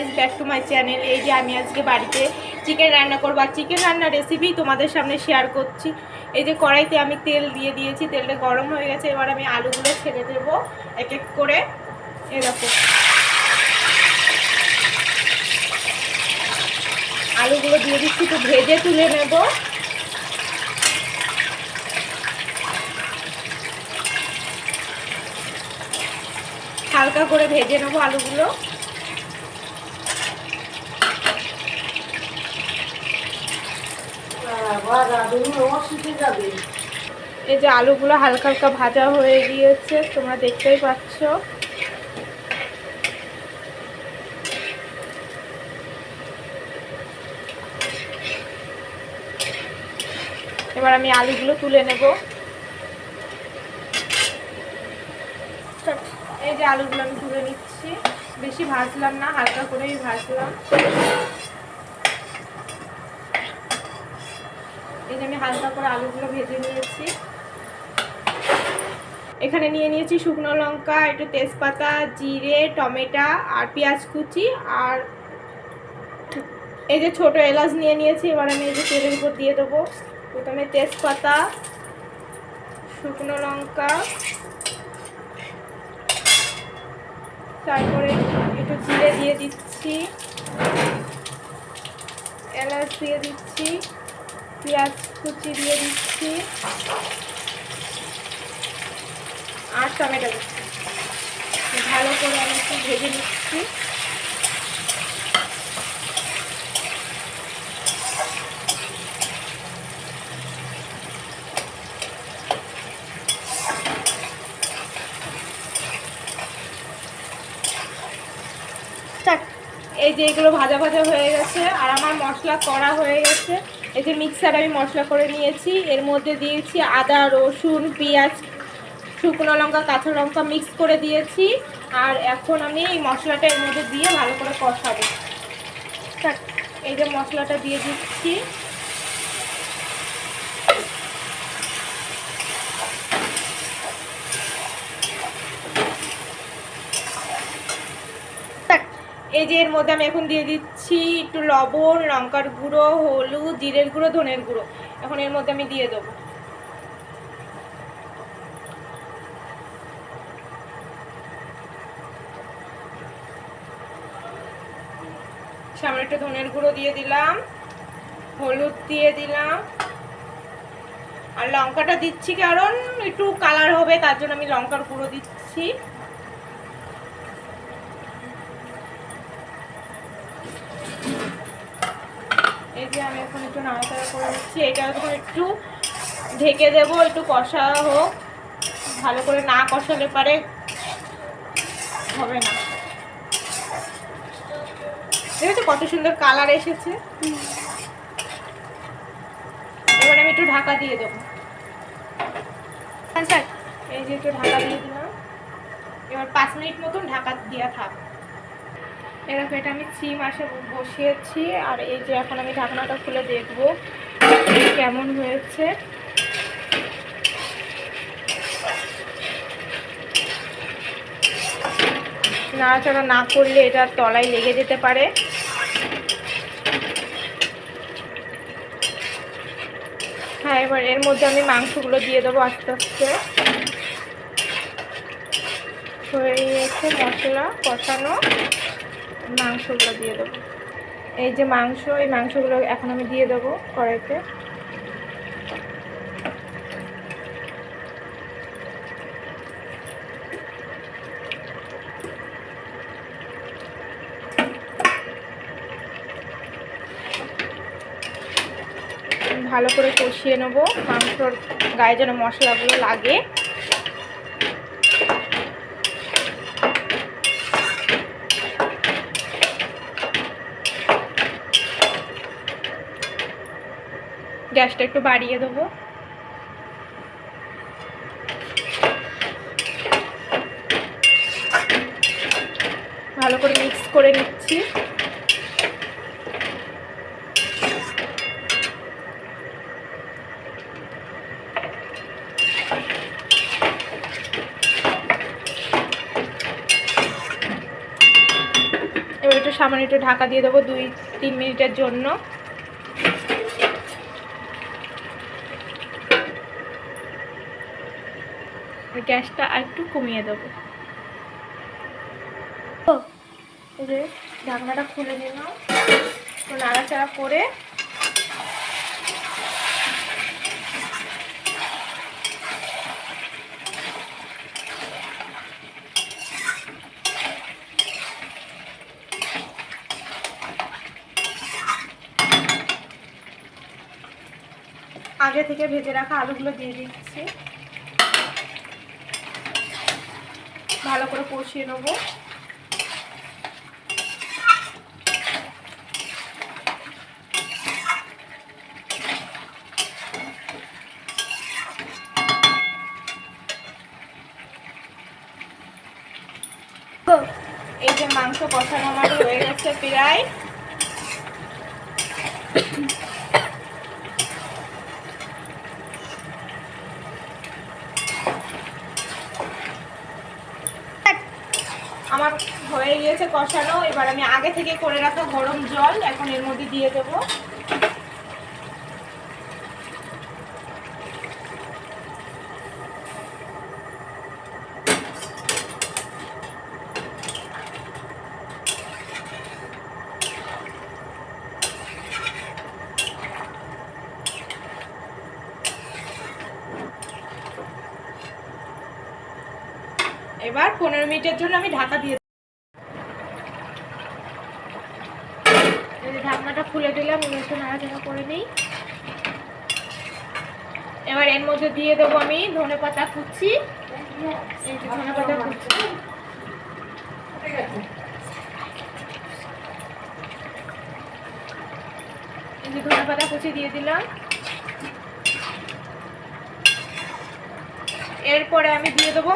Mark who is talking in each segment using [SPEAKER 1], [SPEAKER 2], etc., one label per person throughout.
[SPEAKER 1] Guys, back to my channel. এই যে আমি আজকে বাড়িতে চিকেন রান্না করবো, আর চিকেন রান্নার রেসিপি তোমাদের সামনে শেয়ার করছি। এই যে কড়াইতে আমি তেল দিয়ে দিয়েছি, তেলটা গরম হয়ে গেছে। এবার আমি আলুগুলো ছেড়ে দেবো এক এক করে। এরকম আলুগুলো দিয়ে দিচ্ছি, একটু ভেজে তুলে নেব। হালকা করে ভেজে নেবো আলুগুলো। এই যে আলুগুলো হালকা হালকা ভাজা হয়ে গিয়েছে, তোমরা দেখতেই পাচ্ছ। এবার আমি আলুগুলো তুলে নেব। এই যে আলুগুলো আমি তুলে নিচ্ছি, বেশি ভাজলাম না, হালকা করেই ভাজলাম। এই যে আমি হালকা করে আলুগুলো ভেজে নিয়েছি। এখানে নিয়ে নিয়েছি শুকনো লঙ্কা, একটু তেজপাতা, জিরে, টমেটো আর পেঁয়াজ কুচি, আর এই যে ছোট এলাচ নিয়ে নিয়েছি। এবার আমি এই যে তেলের উপর দিয়ে দেবো। প্রথমে তেজপাতা, শুকনো লঙ্কা, তারপরে একটু জিরে দিয়ে দিচ্ছি, এলাচ দিয়ে দিচ্ছি, পেঁয়াজ কুচি দিয়ে দিচ্ছি আর টমেটো দিচ্ছি। ভালো করে আমি একটু ভেজে নিচ্ছি। এই যে এগুলো ভাজা ভাজা হয়ে গেছে, আর আমার মশলা করা হয়ে গেছে। এই যে মিক্সার আমি মশলা করে নিয়েছি, এর মধ্যে দিয়েছি আদা, রসুন, পেঁয়াজ, শুকনো লঙ্কা, কাঁচা লঙ্কা মিক্স করে দিয়েছি। আর এখন আমি এই মশলাটা এর মধ্যে দিয়ে ভালো করে কষাবো। এই যে মশলাটা দিয়ে দিচ্ছি। এই যে এর মধ্যে আমি এখন দিয়ে দিচ্ছি একটু লবণ, লঙ্কার গুঁড়ো, হলুদ, জিরের গুঁড়ো, ধনের গুঁড়ো। এখন এর মধ্যে আমি দিয়ে দেবো। সামনে একটু ধনের গুঁড়ো দিয়ে দিলাম, হলুদ দিয়ে দিলাম, আর লঙ্কাটা দিচ্ছি কারণ একটু কালার হবে, তার জন্য আমি লঙ্কার গুঁড়ো দিচ্ছি। এই যে আমি এখন একটু নাড়াচাড়া করে দিচ্ছি। এটা এখন একটু ঢেকে দেবো, একটু কষা হোক। ভালো করে না কষালে পারে হবে না। দেখেছো কত সুন্দর কালার এসেছে। এবার আমি একটু ঢাকা দিয়ে দেবো। এই যে একটু ঢাকা দিয়ে দিলাম। এবার 5 মিনিট মতন ঢাকা দিয়ে থাক। এরকম এটা আমি সিম আসে বসিয়েছি, আর এই যে এখন আমি ঢাকনাটা খুলে দেখবো কেমন হয়েছে। নাড়াচাড়া না করলে এটা তলায় লেগে যেতে পারে। হ্যাঁ, এবার এর মধ্যে আমি মাংসগুলো দিয়ে দেবো আস্তে আস্তে। হয়ে গেছে মশলা কষানো, মাংসগুলো দিয়ে দেবো। এই যে মাংস, এই মাংসগুলো এখন আমি দিয়ে দেবো কড়াইতে। ভালো করে কষিয়ে নেবো, মাংসর গায়ে যেন মশলাগুলো লাগে। গ্যাসটা একটু বাড়িয়ে দেবো। ভালো করে মিক্স করে নিচ্ছি। সামান্য একটু ঢাকা দিয়ে দেবো 2-3 মিনিটের জন্য। গ্যাসটা একটু কমিয়ে দেবো। এই যে ঢাকনাটা খুলে নিলাম, একটু নাড়াচাড়া করে আগে থেকে ভেজে রাখা আলুগুলো দিয়ে দিচ্ছি, ভালো করে কষিয়ে নেবো। এই যে মাংস কষানো আমার হয়ে গেছে প্রায়। আমার হয়ে গিয়েছে কষানো। এবার আমি আগে থেকে করে রাখা গরম জল এখন এর মধ্যে দিয়ে দেবো। এবার 15 মিনিটের জন্য আমি ঢাকা দিয়ে ঢাকনাটা খুলে দিলাম, একটু নাড়াচাড়া করে নিই। এবার এর মধ্যে দিয়ে দেবো আমি ধনেপাতা কুচি। এই যে ধনেপাতা কুচি, এই যে ধনেপাতা কুচি দিয়ে দিলাম। এরপরে আমি দিয়ে দেবো,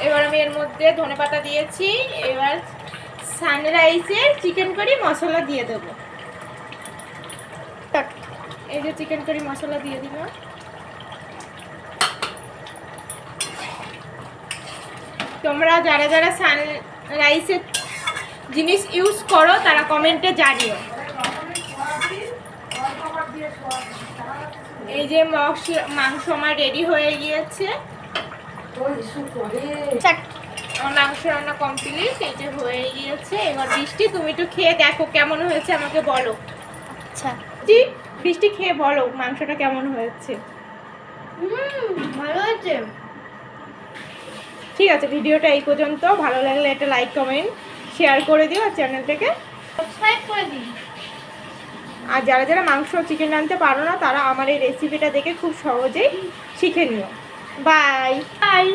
[SPEAKER 1] এবার আমি এর মধ্যে ধনেপাতা দিয়েছি। এবার সানরাইজের চিকেন কারি মশলা দিয়ে দেবো। এই যে চিকেন কারি মশলা দিয়ে দিলাম। তোমরা যারা যারা সানরাইজের জিনিস ইউজ করো তারা কমেন্টে জানিও। এই যে মাংস আমার রেডি হয়ে গিয়েছে, আমার মাংস রান্না কমপ্লিট। এই যে হয়ে গিয়েছে। এবার বৃষ্টি তুমি একটু খেয়ে দেখো কেমন হয়েছে, আমাকে বলো। আচ্ছা জি, বৃষ্টি খেয়ে বলো মাংসটা কেমন হয়েছে। ভালো হয়েছে। ঠিক আছে, ভিডিওটা এই পর্যন্ত। ভালো লাগলে একটা লাইক কমেন্ট শেয়ার করে দিও আর চ্যানেলটাকে সাবস্ক্রাইব করে দিও। আর যারা যারা মাংস চিকেন রাঁধতে পারো না তারা আমার এই রেসিপিটা দেখে খুব সহজেই শিখে নিও। Bye bye.